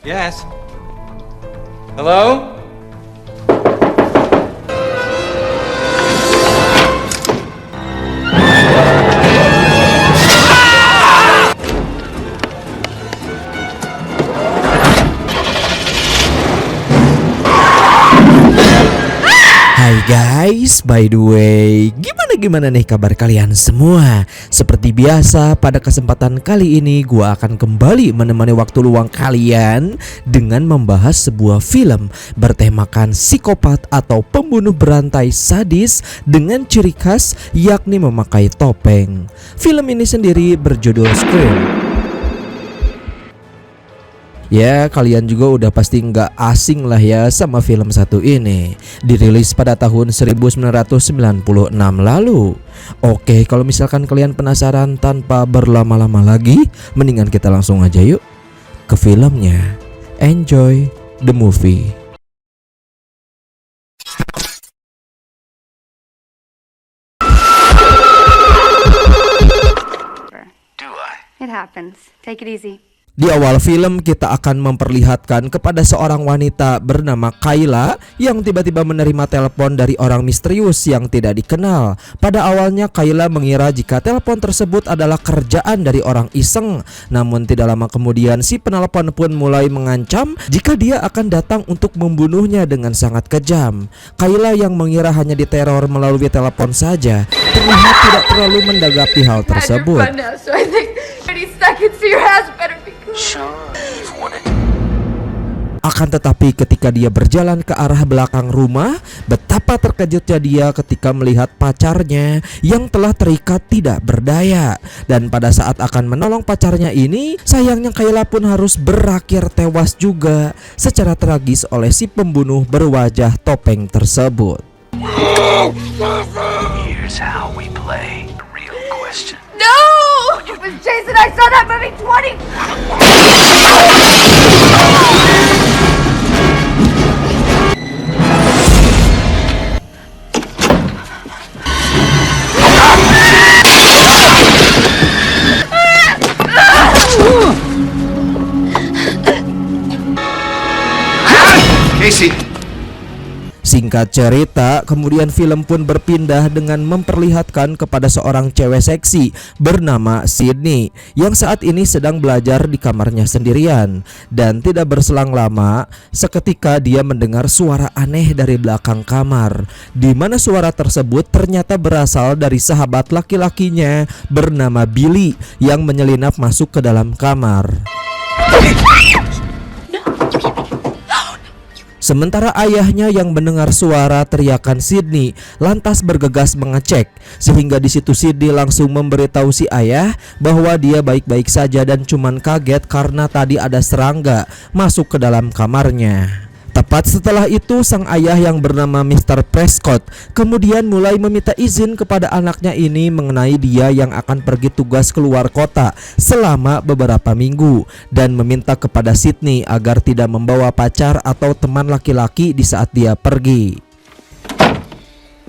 Yes. Hello? Hai guys, by the way, gimana nih kabar kalian semua? Seperti biasa, pada kesempatan kali ini gua akan kembali menemani waktu luang kalian dengan membahas sebuah film bertemakan psikopat atau pembunuh berantai sadis dengan ciri khas yakni memakai topeng. Film ini sendiri berjudul Scream. Ya, kalian juga udah pasti nggak asing lah ya sama film satu ini. Dirilis pada tahun 1996 lalu. Oke, kalau misalkan kalian penasaran tanpa berlama-lama lagi, mendingan kita langsung aja yuk ke filmnya. Enjoy the movie. It happens. Take it easy. Di awal film kita akan memperlihatkan kepada seorang wanita bernama Kayla yang tiba-tiba menerima telepon dari orang misterius yang tidak dikenal. Pada awalnya Kayla mengira jika telepon tersebut adalah kerjaan dari orang iseng. Namun tidak lama kemudian si penelpon pun mulai mengancam jika dia akan datang untuk membunuhnya dengan sangat kejam. Kayla yang mengira hanya diteror melalui telepon saja terlihat tidak terlalu mendagapi hal tersebut. Akan tetapi ketika dia berjalan ke arah belakang rumah, betapa terkejutnya dia ketika melihat pacarnya yang telah terikat tidak berdaya. Dan pada saat akan menolong pacarnya ini, sayangnya Kayla pun harus berakhir tewas juga secara tragis oleh si pembunuh berwajah topeng tersebut. Here's how we play the real question. No! It was Jason. I saw that movie 20. Casey. Singkat cerita, kemudian film pun berpindah dengan memperlihatkan kepada seorang cewek seksi bernama Sydney yang saat ini sedang belajar di kamarnya sendirian. Dan tidak berselang lama, seketika dia mendengar suara aneh dari belakang kamar, di mana suara tersebut ternyata berasal dari sahabat laki-lakinya bernama Billy yang menyelinap masuk ke dalam kamar. Sementara ayahnya yang mendengar suara teriakan Sydney lantas bergegas mengecek, sehingga di situ Sydney langsung memberitahu si ayah bahwa dia baik-baik saja dan cuman kaget karena tadi ada serangga masuk ke dalam kamarnya. Tepat setelah itu sang ayah yang bernama Mr. Prescott kemudian mulai meminta izin kepada anaknya ini mengenai dia yang akan pergi tugas keluar kota selama beberapa minggu, dan meminta kepada Sydney agar tidak membawa pacar atau teman laki-laki di saat dia pergi.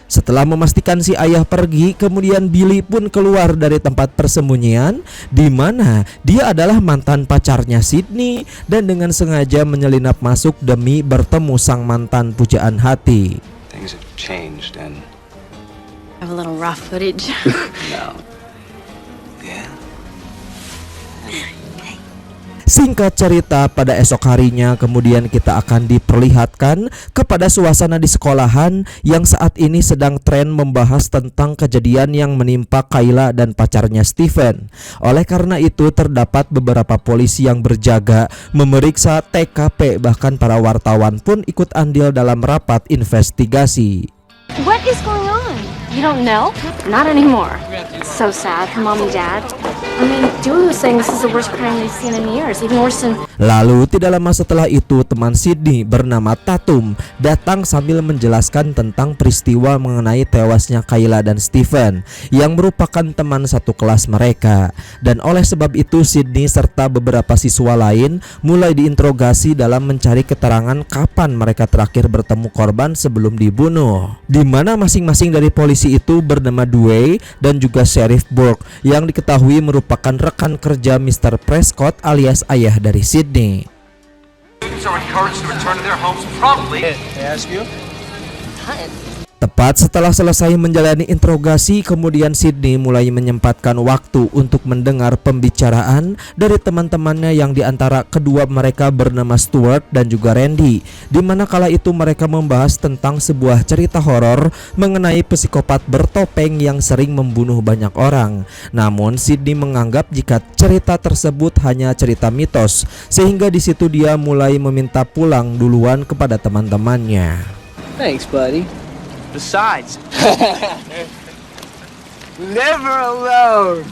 Setelah memastikan si ayah pergi, kemudian Billy pun keluar dari tempat persembunyian di mana dia adalah mantan pacarnya Sydney dan dengan sengaja menyelinap masuk demi bertemu sang mantan pujaan hati. Things have changed and I have a little rough footage. no. Yeah. Singkat cerita, pada esok harinya kemudian kita akan diperlihatkan kepada suasana di sekolahan yang saat ini sedang tren membahas tentang kejadian yang menimpa Kayla dan pacarnya Steven. Oleh karena itu terdapat beberapa polisi yang berjaga memeriksa TKP, bahkan para wartawan pun ikut andil dalam rapat investigasi. What is going on? You don't know? Not anymore. So sad for mom and dad. I mean, Dulu was saying this is the worst crime they've seen in years, even worse than... Lalu tidak lama setelah itu teman Sydney bernama Tatum datang sambil menjelaskan tentang peristiwa mengenai tewasnya Kayla dan Steven yang merupakan teman satu kelas mereka. Dan oleh sebab itu Sydney serta beberapa siswa lain mulai diinterogasi dalam mencari keterangan kapan mereka terakhir bertemu korban sebelum dibunuh. Di mana masing-masing dari polisi itu bernama Dwayne dan juga Sheriff Burke yang diketahui merupakan rekan kerja Mr. Prescott alias ayah dari Sydney. are encouraged to return to their homes promptly. Tepat setelah selesai menjalani interogasi, kemudian Sydney mulai menyempatkan waktu untuk mendengar pembicaraan dari teman-temannya yang diantara kedua mereka bernama Stuart dan juga Randy, di mana kala itu mereka membahas tentang sebuah cerita horor mengenai psikopat bertopeng yang sering membunuh banyak orang. Namun Sydney menganggap jika cerita tersebut hanya cerita mitos, sehingga di situ dia mulai meminta pulang duluan kepada teman-temannya. Thanks, buddy. Besides, Never alone.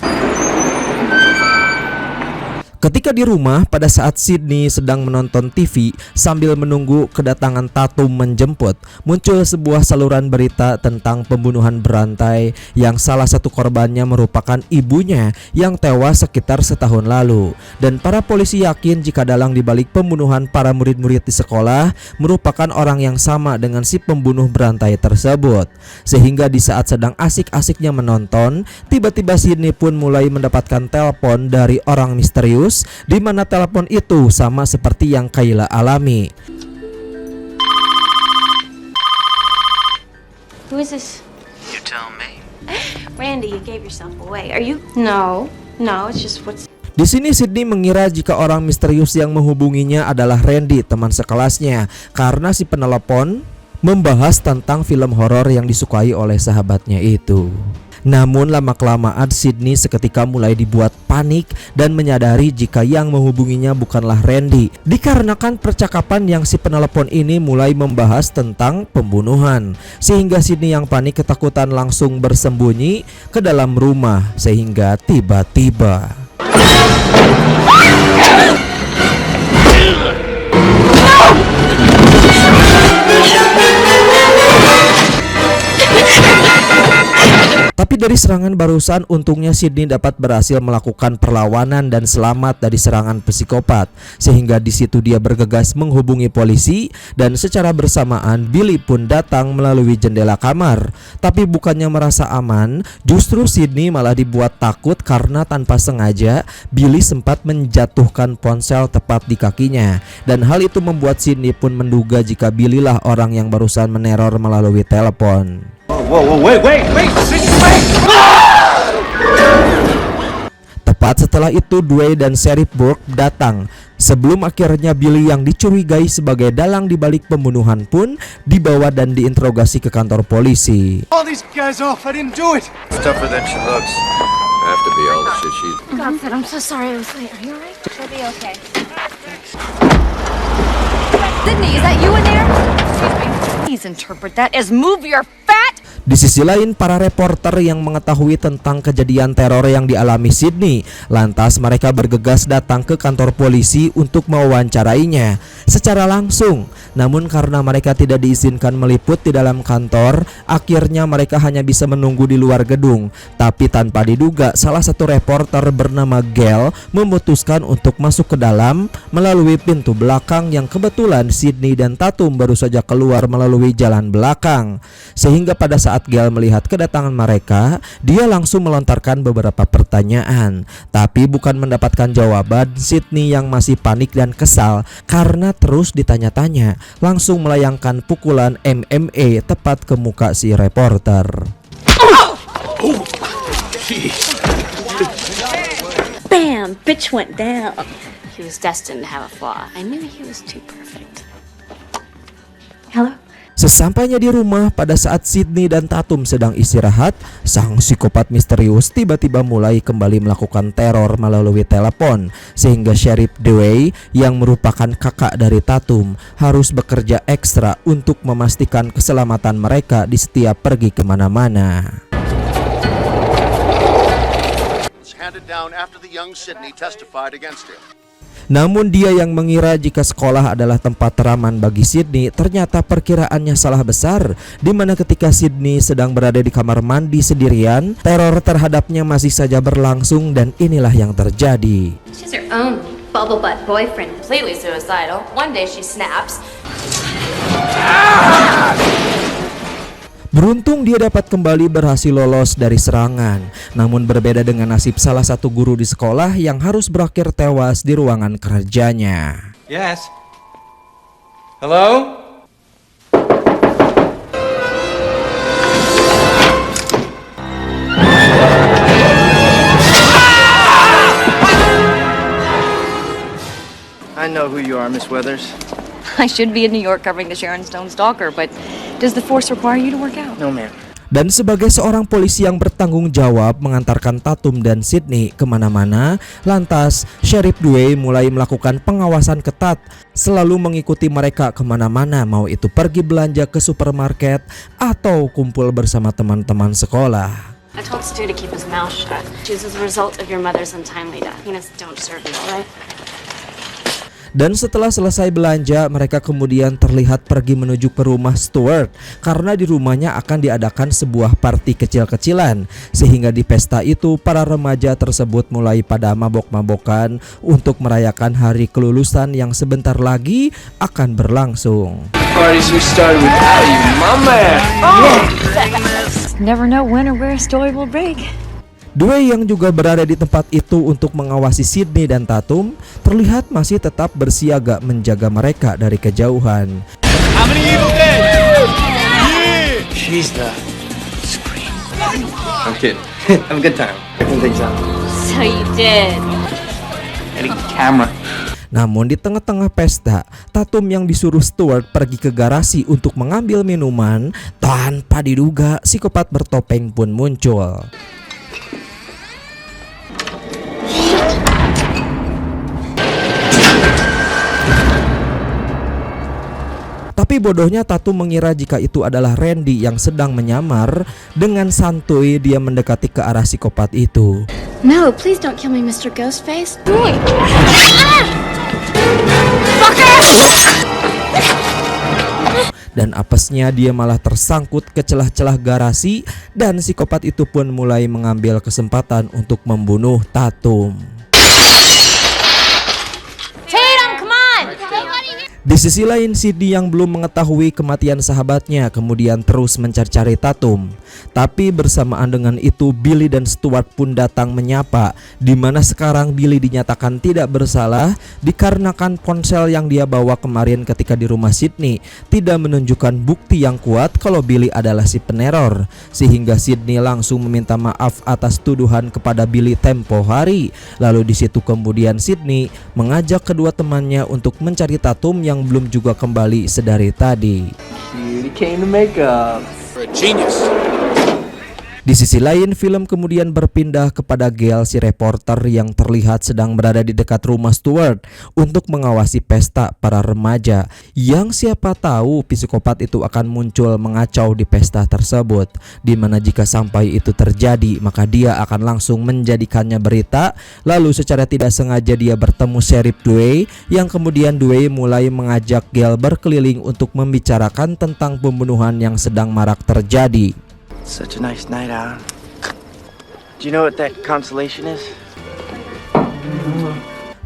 Ketika di rumah pada saat Sydney sedang menonton TV sambil menunggu kedatangan Tatum menjemput, muncul sebuah saluran berita tentang pembunuhan berantai yang salah satu korbannya merupakan ibunya yang tewas sekitar setahun lalu. Dan para polisi yakin jika dalang dibalik pembunuhan para murid-murid di sekolah merupakan orang yang sama dengan si pembunuh berantai tersebut. Sehingga di saat sedang asik-asiknya menonton, tiba-tiba Sydney pun mulai mendapatkan telepon dari orang misterius, di mana telepon itu sama seperti yang Kayla alami. Who is this? you tell me. Randy, you gave yourself away. Are you? No, it's just what's. Di sini Sydney mengira jika orang misterius yang menghubunginya adalah Randy, teman sekelasnya, karena si penelepon membahas tentang film horor yang disukai oleh sahabatnya itu. Namun lama-kelamaan Sydney seketika mulai dibuat panik dan menyadari jika yang menghubunginya bukanlah Randy, dikarenakan percakapan yang si penelepon ini mulai membahas tentang pembunuhan. Sehingga Sydney yang panik ketakutan langsung bersembunyi ke dalam rumah, sehingga tiba-tiba tapi dari serangan barusan, untungnya Sydney dapat berhasil melakukan perlawanan dan selamat dari serangan psikopat. Sehingga di situ dia bergegas menghubungi polisi dan secara bersamaan Billy pun datang melalui jendela kamar. Tapi bukannya merasa aman, justru Sydney malah dibuat takut karena tanpa sengaja Billy sempat menjatuhkan ponsel tepat di kakinya. Dan hal itu membuat Sydney pun menduga jika Billy lah orang yang barusan meneror melalui telepon. Tepat setelah itu Dwayne dan Sheriff Burke datang. Sebelum akhirnya Billy yang dicurigai sebagai dalang di balik pembunuhan pun dibawa dan diinterogasi ke kantor polisi. All these guys off. I didn't do it. It's tougher than she looks. I have to be all the shit she. Godfrey, I'm so sorry I was late. Are you alright? She'll be okay. Sydney, is that you in there? Excuse me. Please interpret that as move your fat. Di sisi lain, para reporter yang mengetahui tentang kejadian teror yang dialami Sydney, lantas mereka bergegas datang ke kantor polisi untuk mewawancarainya secara langsung. Namun karena mereka tidak diizinkan meliput di dalam kantor, akhirnya mereka hanya bisa menunggu di luar gedung. Tapi tanpa diduga, salah satu reporter bernama Gail memutuskan untuk masuk ke dalam melalui pintu belakang yang kebetulan Sydney dan Tatum baru saja keluar melalui jalan belakang. Sehingga pada saat Gail melihat kedatangan mereka, dia langsung melontarkan beberapa pertanyaan. Tapi bukan mendapatkan jawaban, Sydney yang masih panik dan kesal karena terus ditanya-tanya, langsung melayangkan pukulan MMA tepat ke muka si reporter. Bam! Bitch went down. He was destined to have a flaw. I knew he was too perfect. Hello? Sesampainya di rumah pada saat Sydney dan Tatum sedang istirahat, sang psikopat misterius tiba-tiba mulai kembali melakukan teror melalui telepon. Sehingga Sheriff Dewey yang merupakan kakak dari Tatum harus bekerja ekstra untuk memastikan keselamatan mereka di setiap pergi kemana-mana. Handed down after the young Sydney testified against him. Namun dia yang mengira jika sekolah adalah tempat teraman bagi Sydney, ternyata perkiraannya salah besar, di mana ketika Sydney sedang berada di kamar mandi sendirian, teror terhadapnya masih saja berlangsung dan inilah yang terjadi. She's her own bubble butt boyfriend. Completely suicidal. One day she snaps. Beruntung dia dapat kembali berhasil lolos dari serangan. Namun berbeda dengan nasib salah satu guru di sekolah yang harus berakhir tewas di ruangan kerjanya. Yes. Hello? I know who you are, Miss Weathers. I should be in New York covering the Sharon Stone stalker, but does the force require you to work out? No, ma'am. Dan sebagai seorang polisi yang bertanggung jawab mengantarkan Tatum dan Sydney kemana-mana, lantas Sheriff Dewey mulai melakukan pengawasan ketat, selalu mengikuti mereka kemana-mana, mau itu pergi belanja ke supermarket atau kumpul bersama teman-teman sekolah. I told Stu to keep his mouth shut. She's as a result of your mother's untimely death. Penis don't deserve you, all right? Dan setelah selesai belanja, mereka kemudian terlihat pergi menuju ke rumah Stuart karena di rumahnya akan diadakan sebuah party kecil-kecilan. Sehingga di pesta itu para remaja tersebut mulai pada mabok-mabokan untuk merayakan hari kelulusan yang sebentar lagi akan berlangsung. Party should start without you, my man. Never know when or where a story will break. Dewey yang juga berada di tempat itu untuk mengawasi Sydney dan Tatum terlihat masih tetap bersiaga menjaga mereka dari kejauhan. How many evil dead? She's the scream. I'm kidding. Have a good time. Checking things out. So you did. Any camera. Namun di tengah-tengah pesta, Tatum yang disuruh Stuart pergi ke garasi untuk mengambil minuman, tanpa diduga psikopat bertopeng pun muncul. Tapi bodohnya Tatum mengira jika itu adalah Randy yang sedang menyamar. Dengan santuy dia mendekati ke arah psikopat itu. No, please don't kill me, Mr. Ghostface. Dan apesnya dia malah tersangkut ke celah-celah garasi dan psikopat itu pun mulai mengambil kesempatan untuk membunuh Tatum. Tatum, come on! Di sisi lain, Sydney yang belum mengetahui kematian sahabatnya kemudian terus mencari-cari Tatum. Tapi bersamaan dengan itu Billy dan Stuart pun datang menyapa, di mana sekarang Billy dinyatakan tidak bersalah dikarenakan ponsel yang dia bawa kemarin ketika di rumah Sydney tidak menunjukkan bukti yang kuat kalau Billy adalah si peneror. Sehingga Sydney langsung meminta maaf atas tuduhan kepada Billy tempo hari. Lalu di situ kemudian Sydney mengajak kedua temannya untuk mencari Tatum yang belum juga kembali sedari tadi. Cutie came to make up. For a genius. Di sisi lain, film kemudian berpindah kepada Gail, si reporter yang terlihat sedang berada di dekat rumah Stuart untuk mengawasi pesta para remaja, yang siapa tahu psikopat itu akan muncul mengacau di pesta tersebut, di mana jika sampai itu terjadi maka dia akan langsung menjadikannya berita. Lalu secara tidak sengaja dia bertemu Sheriff Dewey, yang kemudian Dewey mulai mengajak Gail berkeliling untuk membicarakan tentang pembunuhan yang sedang marak terjadi. Such a nice night out. Do you know what that constellation is?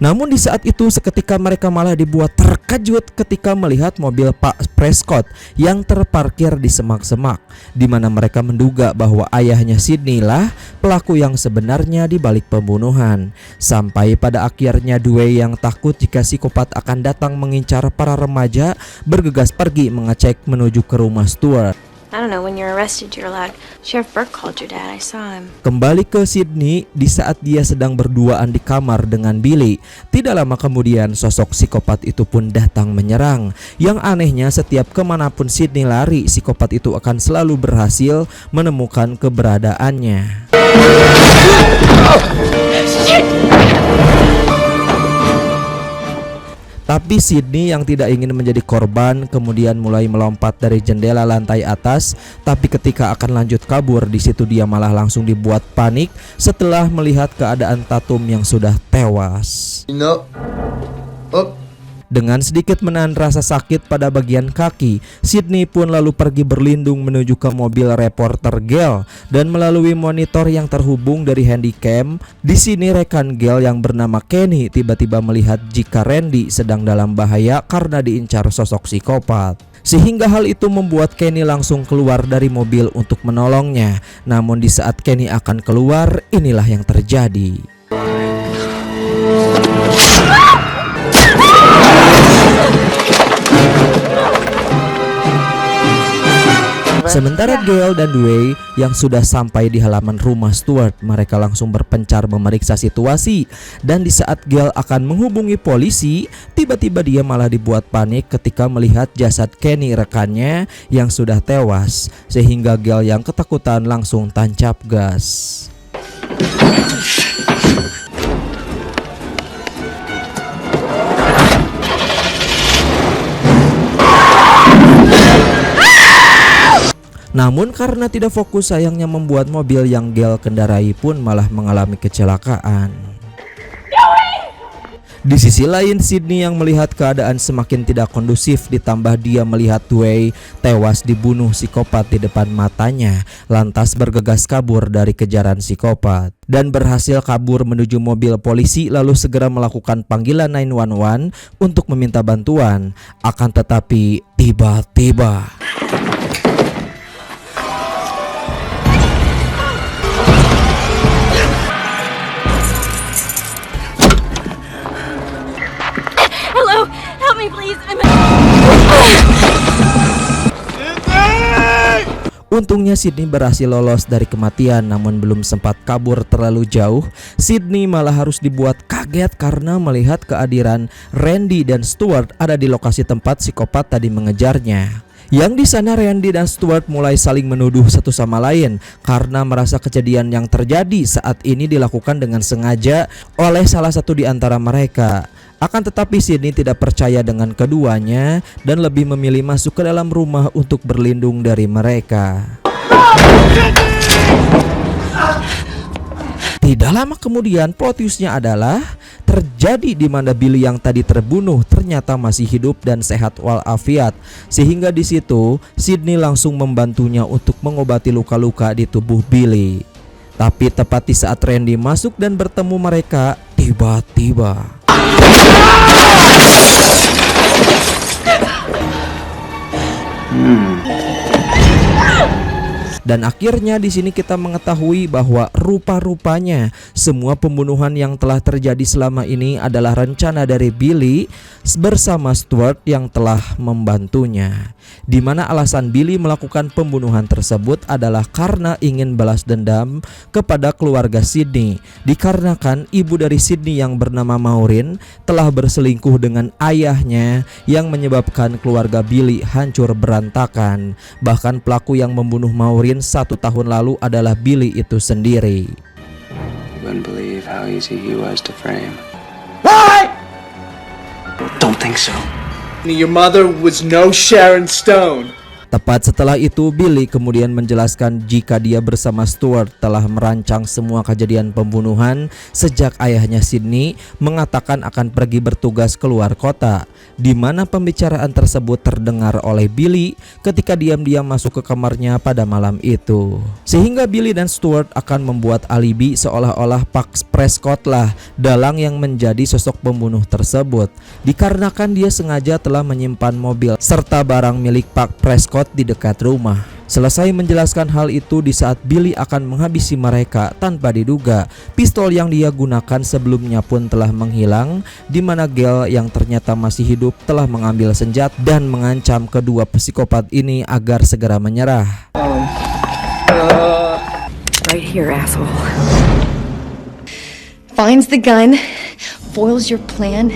Namun di saat itu seketika mereka malah dibuat terkejut ketika melihat mobil Pak Prescott yang terparkir di semak-semak, di mana mereka menduga bahwa ayahnya Sydney lah pelaku yang sebenarnya di balik pembunuhan. Sampai pada akhirnya Dewey yang takut jika psikopat akan datang mengincar para remaja bergegas pergi mengecek menuju ke rumah Stuart. I don't know, when you're arrested, you're allowed. Sheriff Burke called your dad, I saw him. Kembali ke Sydney, di saat dia sedang berduaan di kamar dengan Billy, tidak lama kemudian sosok psikopat itu pun datang menyerang. Yang anehnya setiap kemanapun Sydney lari, psikopat itu akan selalu berhasil menemukan keberadaannya. Tapi Sydney yang tidak ingin menjadi korban kemudian mulai melompat dari jendela lantai atas. Tapi ketika akan lanjut kabur, di situ dia malah langsung dibuat panik setelah melihat keadaan Tatum yang sudah tewas. Dengan sedikit menahan rasa sakit pada bagian kaki, Sydney pun lalu pergi berlindung menuju ke mobil reporter Gail dan melalui monitor yang terhubung dari handycam. Di sini rekan Gail yang bernama Kenny tiba-tiba melihat jika Randy sedang dalam bahaya karena diincar sosok psikopat. Sehingga hal itu membuat Kenny langsung keluar dari mobil untuk menolongnya. Namun di saat Kenny akan keluar, inilah yang terjadi. Sementara Gail dan Dwayne yang sudah sampai di halaman rumah Stuart, mereka langsung berpencar memeriksa situasi. Dan di saat Gail akan menghubungi polisi, tiba-tiba dia malah dibuat panik ketika melihat jasad Kenny rekannya yang sudah tewas, sehingga Gail yang ketakutan langsung tancap gas. Namun karena tidak fokus, sayangnya membuat mobil yang Gail kendarai pun malah mengalami kecelakaan. Di sisi lain, Sydney yang melihat keadaan semakin tidak kondusif, ditambah dia melihat Dwayne tewas dibunuh psikopat di depan matanya, lantas bergegas kabur dari kejaran psikopat dan berhasil kabur menuju mobil polisi, lalu segera melakukan panggilan 911 untuk meminta bantuan. Akan tetapi tiba-tiba Hello, help me please. untungnya Sydney berhasil lolos dari kematian, namun belum sempat kabur terlalu jauh, Sydney malah harus dibuat kaget karena melihat kehadiran Randy dan Stuart ada di lokasi tempat psikopat tadi mengejarnya. Yang di sana Randy dan Stuart mulai saling menuduh satu sama lain karena merasa kejadian yang terjadi saat ini dilakukan dengan sengaja oleh salah satu di antara mereka. Akan tetapi Sydney tidak percaya dengan keduanya dan lebih memilih masuk ke dalam rumah untuk berlindung dari mereka. Tidak lama kemudian plot twist-nya adalah terjadi di mana Billy yang tadi terbunuh ternyata masih hidup dan sehat walafiat, sehingga di situ Sydney langsung membantunya untuk mengobati luka-luka di tubuh Billy. Tapi tepat di saat Randy masuk dan bertemu mereka, tiba-tiba dan akhirnya di sini kita mengetahui bahwa rupa-rupanya semua pembunuhan yang telah terjadi selama ini adalah rencana dari Billy bersama Stuart yang telah membantunya. Di mana alasan Billy melakukan pembunuhan tersebut adalah karena ingin balas dendam kepada keluarga Sydney, dikarenakan ibu dari Sydney yang bernama Maureen telah berselingkuh dengan ayahnya yang menyebabkan keluarga Billy hancur berantakan. Bahkan pelaku yang membunuh Maureen 1 tahun lalu adalah Billy itu sendiri. You wouldn't believe how easy he was to frame. Don't think so. Your mother was no Sharon Stone. Tepat setelah itu, Billy kemudian menjelaskan jika dia bersama Stuart telah merancang semua kejadian pembunuhan sejak ayahnya Sydney mengatakan akan pergi bertugas keluar kota, di mana pembicaraan tersebut terdengar oleh Billy ketika diam-diam masuk ke kamarnya pada malam itu. Sehingga Billy dan Stuart akan membuat alibi seolah-olah Park Prescott lah dalang yang menjadi sosok pembunuh tersebut, dikarenakan dia sengaja telah menyimpan mobil serta barang milik Park Prescott di dekat rumah. Selesai menjelaskan hal itu, di saat Billy akan menghabisi mereka tanpa diduga, pistol yang dia gunakan sebelumnya pun telah menghilang, di mana Gail yang ternyata masih hidup telah mengambil senjata dan mengancam kedua psikopat ini agar segera menyerah. Right here, asshole. Finds the gun, foils your plan.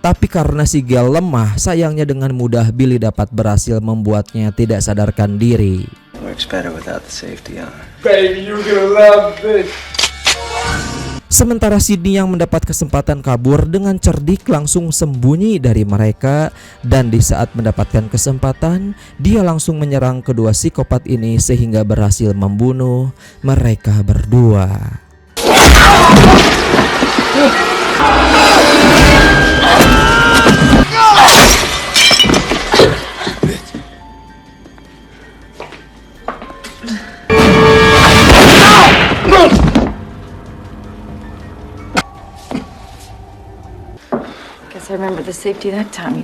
Tapi karena si Gail lemah, sayangnya dengan mudah Billy dapat berhasil membuatnya tidak sadarkan diri. Works better without the safety on. Baby, you're gonna love this. Sementara Sydney yang mendapat kesempatan kabur dengan cerdik langsung sembunyi dari mereka, dan di saat mendapatkan kesempatan dia langsung menyerang kedua psikopat ini sehingga berhasil membunuh mereka berdua. Guess I remember the safety that time.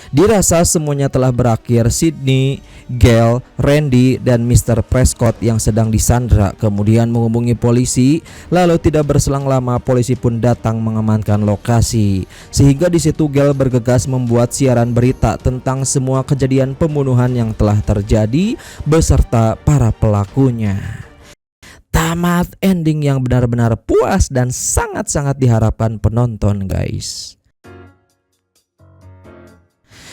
Dirasa semuanya telah berakhir, Sydney Gail, Randy, dan Mr. Prescott yang sedang disandra kemudian menghubungi polisi. Lalu tidak berselang lama polisi pun datang mengamankan lokasi. Sehingga di situ Gail bergegas membuat siaran berita tentang semua kejadian pembunuhan yang telah terjadi beserta para pelakunya. Tamat ending yang benar-benar puas dan sangat-sangat diharapkan penonton, guys.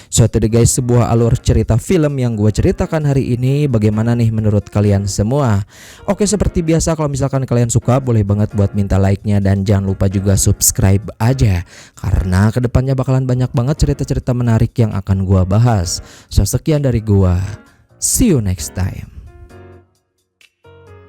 So itu guys, sebuah alur cerita film yang gue ceritakan hari ini. Bagaimana nih menurut kalian semua? Oke, seperti biasa kalau misalkan kalian suka boleh banget buat minta like-nya. Dan jangan lupa juga subscribe aja, karena kedepannya bakalan banyak banget cerita-cerita menarik yang akan gue bahas. So sekian dari gue, see you next time.